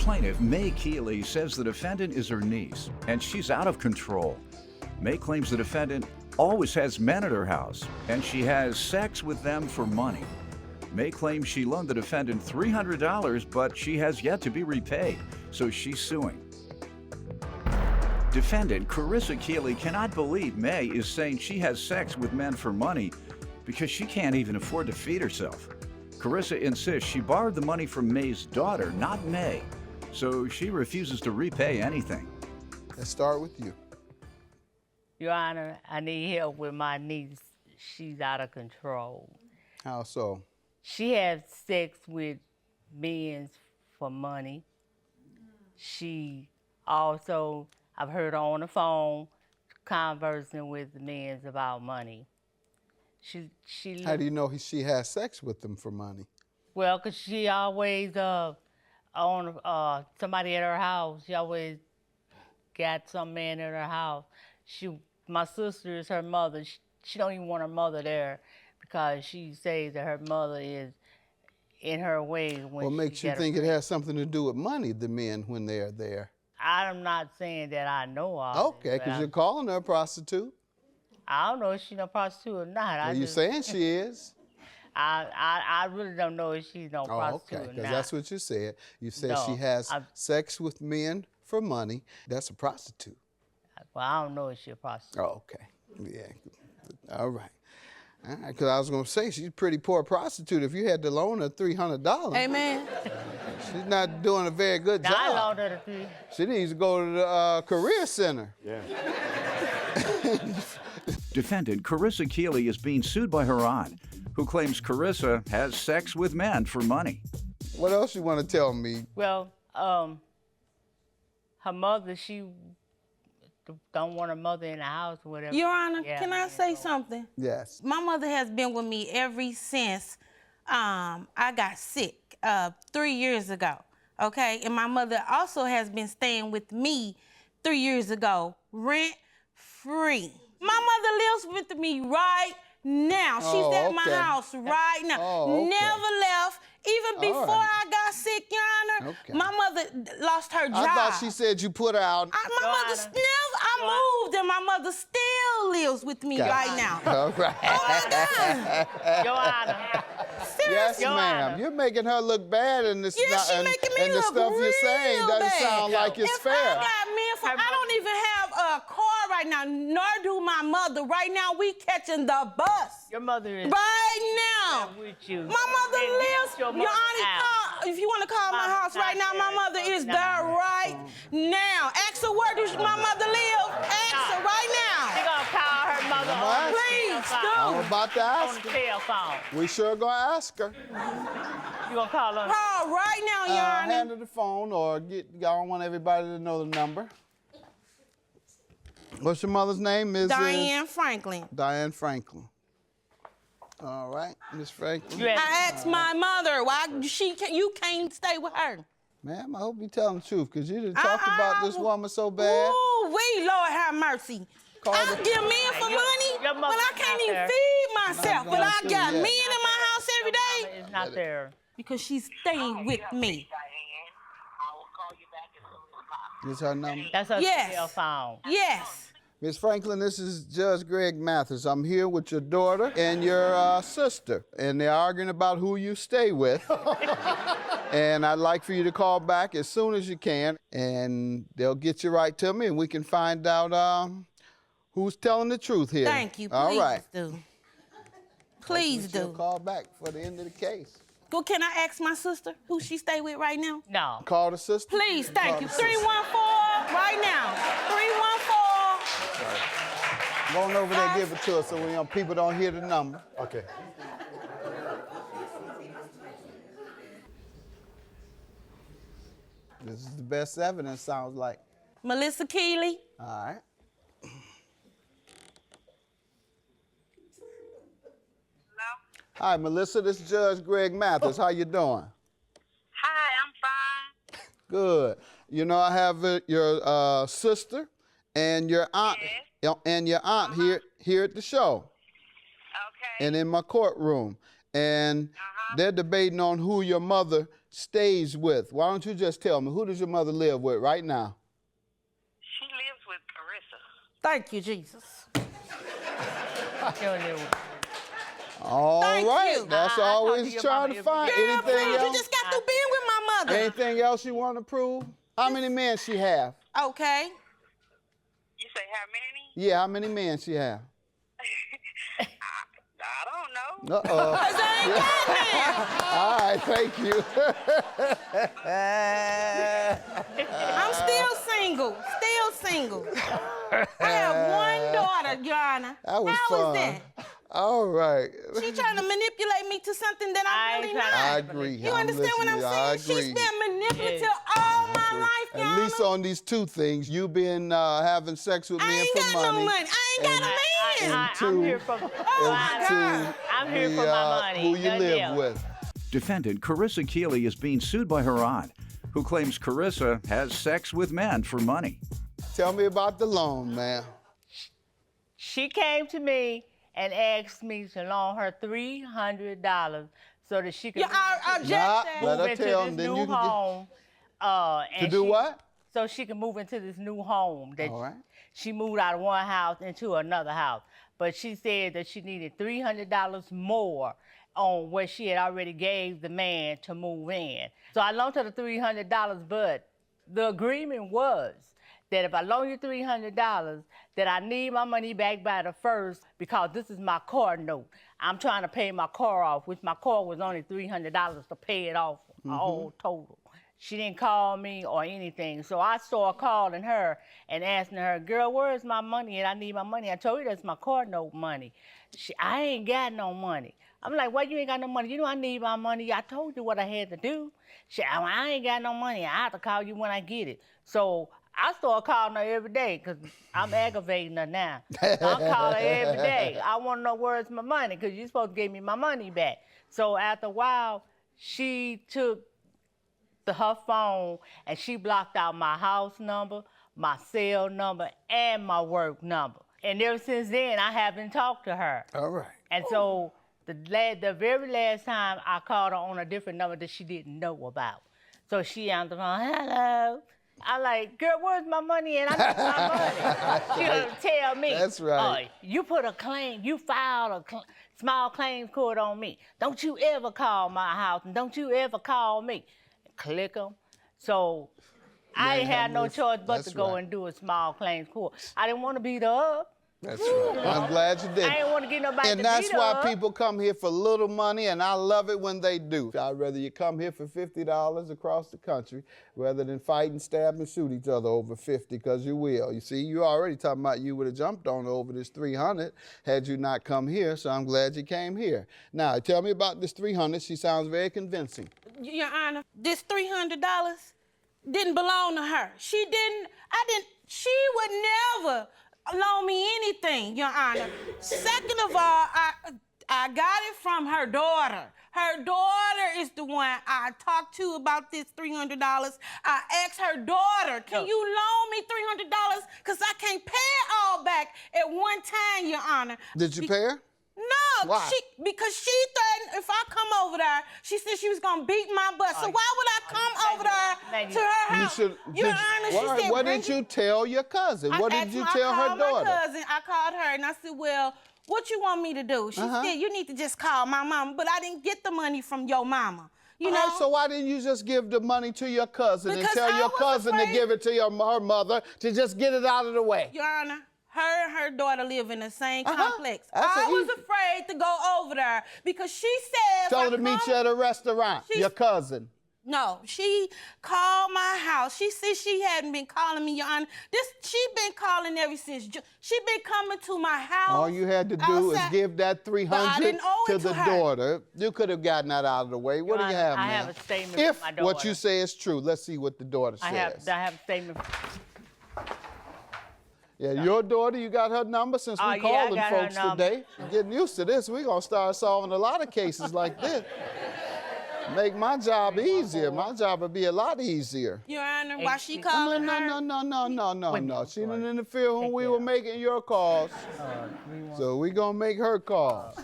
Plaintiff May Keeley says the defendant is her niece, and she's out of control. May claims the defendant always has men at her house, and she has sex with them for money. May claims she loaned the defendant $300, but she has yet to be repaid, so she's suing. Defendant Carissa Keeley cannot believe May is saying she has sex with men for money because she can't even afford to feed herself. Carissa insists she borrowed the money from May's daughter, not May, so she refuses to repay anything. Let's start with you. Your Honor, I need help with my niece. She's out of control. How so? She has sex with men for money. She also, I've heard her on the phone conversing with the men about money. How do you know she has sex with them for money? Well, 'cause she always on somebody at her house. She always got some man at her house. My sister is her mother. She don't even want her mother there because she says that her mother is in her way. What makes you think it has something to do with money, the men, when they're there? I'm not saying that I know of. Okay, because you're calling her a prostitute. I don't know if she's a prostitute or not. Well, you're saying she is. I really don't know if she's no prostitute okay, or because not. that's what you said. You said No, she has sex with men for money. That's a prostitute. Well, I don't know if she's a prostitute. Oh, okay. Yeah. All right. Because I was going to say, she's a pretty poor prostitute. If you had to loan her $300. Amen. She's not doing a very good job. I loaned her the $300. She needs to go to the career center. Yeah. Defendant Carissa Keeley is being sued by her aunt, who claims Carissa has sex with men for money. What else you want to tell me? Well, her mother, she don't want her mother in the house or whatever. Your Honor, Yeah, can I say something? Yes. My mother has been with me ever since I got sick 3 years ago, okay? And my mother also has been staying with me 3 years ago, rent-free. My mother lives with me right now. She's at my house right now. Oh, okay. Never left. Even before I got sick, Your Honor, my mother lost her job. I thought she said you put her out. My mother still, I moved and my mother still lives with me right now. All right. Oh my God. Your Honor. Yes, ma'am. You're making her look bad in this She making me and the look stuff you're saying real doesn't bad. sound like it's If fair. I got men I don't even have a car right now, nor do my mother. Right now, we catching the bus. Your mother is right now. with you. My mother lives. Your Your Honor, if you want to call my house right now, my mother is there right now. Ask her where does my mother live. Ask her right now. She gonna call her mother on Please I'm do. about to ask the her. telephone. We sure gonna ask her. You gonna call her? Call right now, Your Honor. Hand her the phone or I don't want everybody to know the number. What's your mother's name? Diane Franklin. Diane Franklin. All right, Miss Franklin. I asked my mother why you can't stay with her. Ma'am, I hope you're telling the truth, because you done talked about this woman so bad. Ooh, Lord have mercy. I give men for money, but I can't even feed myself. But I got men in my house every day. It's not there. Because she's staying with me. Is her number? That's her Yes. telephone. Yes. Miss Franklin, this is Judge Greg Mathis. I'm here with your daughter and your sister, and they're arguing about who you stay with. And I'd like for you to call back as soon as you can, and they'll get you right to me, and we can find out who's telling the truth here. Thank you. Please All right. do. Please She'll do. call back for the end of the case. Go, can I ask my sister who she stay with right now? No. Call the sister. Please, thank you. 314 right now. 314. Go on over there and give it to us so people don't hear the number. Okay. This is the best evidence, sounds like. Melissa Keeley. All right. Hi, Melissa. This is Judge Greg Mathis. How you doing? Hi, I'm fine. Good. You know, I have your sister and your aunt here at the show. Okay. And in my courtroom. And they're debating on who your mother stays with? Why don't you just tell me, who does your mother live with right now? She lives with Carissa. Thank you, Jesus. All Thank right, you. that's I talk always to your trying mama to find. every day. Anything Girlfriend, you else? just got through being with my mother. Anything else you want to prove? How many men she have? Okay. You say how many? Yeah, how many men she have? I don't know. Uh-oh. Cause I ain't got none. All right, thank you. I'm still single. Still single. I have one daughter, Your Honor. That was How fun. is that? All right. She trying to manipulate me to something that I I'm ain't really trying to- I not. agree. You understand what I'm listening. I saying? She's agree. been manipulative all my life, Your At least Honor. on these two things, you been having sex with I men ain't for got money. no money. I ain't got a man. I'm here for. Oh, my God. I'm here for my money. Who you nothing live else. with. Defendant Carissa Keeley is being sued by her aunt, who claims Carissa has sex with men for money. Tell me about the loan, man. She came to me and asked me to loan her $300 so that she could Yeah, I Nah, object let move her into tell this him, then new you can get- home. To And do she- what? So she can move into this new home. That All right. she moved out of one house into another house. But she said that she needed $300 more on what she had already gave the man to move in. So I loaned her the $300, but the agreement was that if I loan you $300, that I need my money back by the 1st because this is my car note. I'm trying to pay my car off, which my car was only $300 to pay it off, all total. She didn't call me or anything. So I started calling her and asking her, girl, where's my money? And I need my money. I told you that's my car note money. I ain't got no money. I'm like, why you ain't got no money? You know I need my money. I told you what I had to do. I ain't got no money. I have to call you when I get it. So I started calling her every day because I'm aggravating her now. I'm calling her every day. I want to know where's my money because you're supposed to give me my money back. So after a while, she took her phone and she blocked out my house number, my cell number, and my work number. And ever since then, I haven't talked to her. All right. And so the very last time I called her on a different number that she didn't know about. So she answered the phone, hello. I'm like, girl, where's my money? And I need my money. She gonna tell me, That's right. You put a claim, you filed a small claims court on me. Don't you ever call my house and don't you ever call me. Click them. So I ain't had no choice but That's to go right. and do a small claims court. I didn't want to beat her up. That's right. I'm glad you did. I didn't want to get nobody And to that's beat her why up. people come here for little money, and I love it when they do. I'd rather you come here for $50 across the country rather than fight and stab and shoot each other over 50, because you will. You see, you already talking about you would have jumped on her over this 300 had you not come here, so I'm glad you came here. Now, tell me about this 300. She sounds very convincing. Your Honor, this $300 didn't belong to her. She would never loan me anything, Your Honor. Second of all, I got it from her daughter. Her daughter is the one I talked to about this $300. I asked her daughter, can you loan me $300? Because I can't pay it all back at one time, Your Honor. Did you pay her? No, Why? because she threatened if I come over there, she said she was gonna beat my butt. So why would I come over there to her house? Your Honor, she said, what did you tell your cousin? What did you tell her I daughter? called my cousin. I called her and I said, well, what you want me to do? She said, you need to just call my mama. But I didn't get the money from your mama. You know? All right, so why didn't you just give the money to your cousin and Because tell I your was cousin to afraid- give it to her mother to just get it out of the way? Your Honor, her and her daughter live in the same complex. That's I was easy. afraid to go over there because she said... Tell her to meet you at a restaurant, your cousin. No, she called my house. She said she hadn't been calling me, Your Honor. She been calling ever since. She been coming to my house. All you had to do is outside. give that But I $300 didn't owe to it the to her. daughter. You could have gotten that out of the way. What do you Honor, have, I man? have a statement If from my what daughter. you say is true, let's see what the daughter I says. have a statement. Yeah, your daughter, you got her number since we Oh, yeah, I calling got her folks number. today. You're getting used to this. We're going to start solving a lot of cases like this. Make my job easier. My job would be a lot easier. Your Honor, why she No, calling her? No. She didn't interfere when we were making your calls. So we're going to make her calls.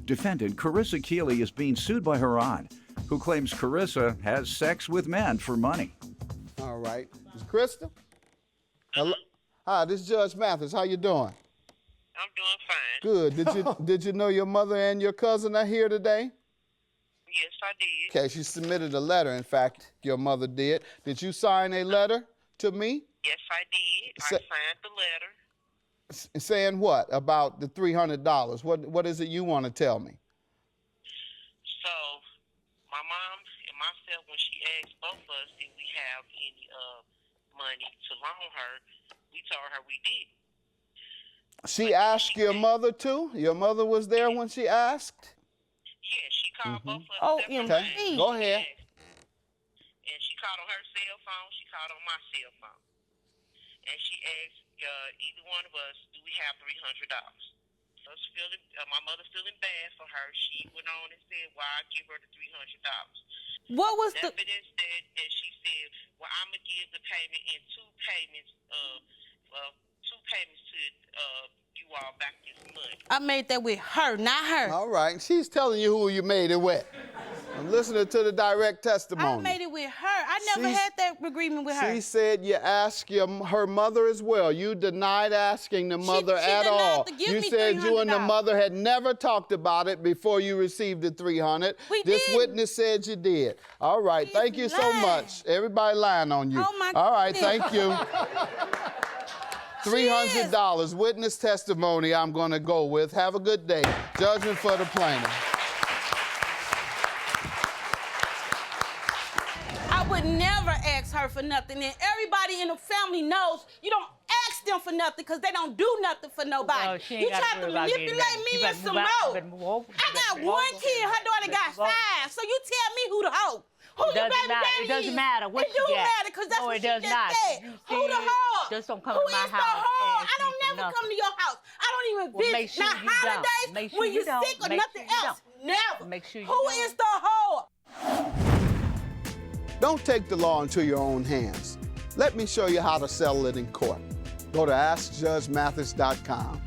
Defendant Carissa Keeley is being sued by her aunt, who claims Carissa has sex with men for money. All right. Is Krista? Hello? Hi, this is Judge Mathis. How you doing? I'm doing fine. Good. Did you know your mother and your cousin are here today? Yes, I did. Okay, she submitted a letter. In fact, your mother did. Did you sign a letter to me? Yes, I did. I signed the letter. Saying what about the $300? What is it you want to tell me? So, my mom and myself, when she asked both of us if we have any money to loan her, we told her we did. She asked your mother too? Your mother was there when she asked? Yeah, she called both of us. Oh, separately. Okay, go ahead. And she called on her cell phone. She called on my cell phone. And she asked either one of us, do we have $300? My mother's feeling bad for her. She went on and said, well, I'll give her the $300. What was the... Evidence that she said, well, I'm going to give the payment in two payments to you all back this month. I made that with her, not her. All right, she's telling you who you made it with. I'm listening to the direct testimony. I made it with her. I never had that agreement with her. She said you asked her mother as well. You denied asking the mother she at denied all. to give You me said you and the $300. mother had never talked about it before you received the $300. This didn't. witness said you did. All right, thank you so lying. much. Everybody lying on you. Oh, my All right, goodness. thank you. $300 witness testimony I'm going to go with. Have a good day. Judgment for the plaintiff. I would never ask her for nothing. And everybody in the family knows you don't ask them for nothing because they don't do nothing for nobody. Well, she ain't You gotta tried to worry about getting manipulate nothing. me You and better some move out. You more. better move over. I got one kid. Her daughter got 5. So you tell me who the hoe. Who It your doesn't baby matter. daddy It doesn't is. matter what it she do got. matter because that's No, what it she does just not. said. You Who the see, hoe? just don't come who to my is the house hoe? and I don't ask me for never come nothing. to your house. I don't even Well, visit. make sure Not you don't. holidays Make sure when you you're don't. sick or Make nothing sure you else. don't. Never. Make sure you Who don't. is the hoe? Don't take the law into your own hands. Let me show you how to settle it in court. Go to AskJudgeMathis.com.